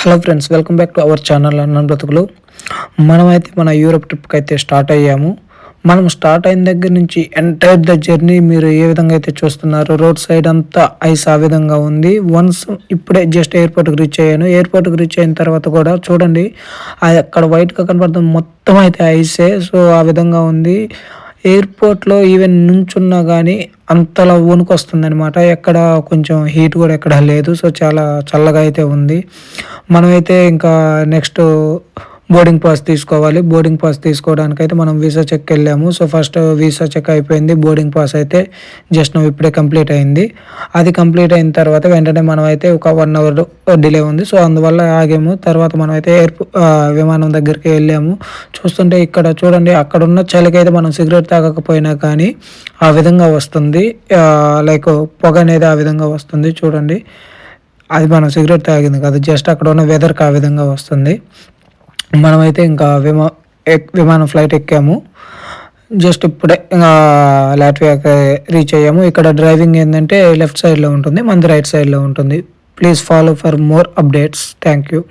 Hello friends, welcome back to our channel అన్న బ్రతుకులు. మనమైతే మన యూరోప్ ట్రిప్కి అయితే స్టార్ట్ అయ్యాము. మనం స్టార్ట్ అయిన దగ్గర నుంచి ఎంటైర్ ద జర్నీ మీరు ఏ విధంగా అయితే చూస్తున్నారు, రోడ్ సైడ్ అంతా ఐస్ ఆ విధంగా ఉంది. వన్స్ ఇప్పుడే జస్ట్ ఎయిర్పోర్ట్కి రీచ్ అయ్యాను. ఎయిర్పోర్ట్కి రీచ్ అయిన తర్వాత కూడా చూడండి, అది అక్కడ వైట్గా కనపడుతుంది, మొత్తం అయితే ఐసే. సో ఆ విధంగా ఉంది. ఎయిర్పోర్ట్లో ఈవెన్ నుంచున్నా కానీ అంతలా వణుకొస్తుంది అనమాట. ఎక్కడ కొంచెం హీట్ కూడా ఎక్కడ లేదు. సో చాలా చల్లగా అయితే ఉంది. మనమైతే ఇంకా నెక్స్ట్ బోర్డింగ్ పాస్ తీసుకోవాలి. బోర్డింగ్ పాస్ తీసుకోవడానికైతే మనం వీసా చెక్ వెళ్ళాము. సో ఫస్ట్ వీసా చెక్ అయిపోయింది. బోర్డింగ్ పాస్ అయితే జస్ట్ నువ్వు ఇప్పుడే కంప్లీట్ అయింది. అది కంప్లీట్ అయిన తర్వాత వెంటనే మనం అయితే ఒక 1 అవర్ డిలే ఉంది. సో అందువల్ల ఆగాము. తర్వాత మనం అయితే విమానం దగ్గరికి వెళ్ళాము. చూస్తుంటే ఇక్కడ చూడండి, అక్కడ ఉన్న చలికైతే మనం సిగరెట్ తాగకపోయినా కానీ ఆ విధంగా వస్తుంది. లైక్ పొగ అనేది ఆ విధంగా వస్తుంది. చూడండి, అది మనం సిగరెట్ తాగింది కాదు, జస్ట్ అక్కడ ఉన్న వెదర్కి ఆ విధంగా వస్తుంది. మనమైతే ఇంకా విమానం ఫ్లైట్ ఎక్కాము. జస్ట్ ఇప్పుడే లాట్వియాకి రీచ్ అయ్యాము. ఇక్కడ డ్రైవింగ్ ఏంటంటే లెఫ్ట్ సైడ్లో ఉంటుంది, మనది రైట్ సైడ్లో ఉంటుంది. Please follow for more updates. Thank you.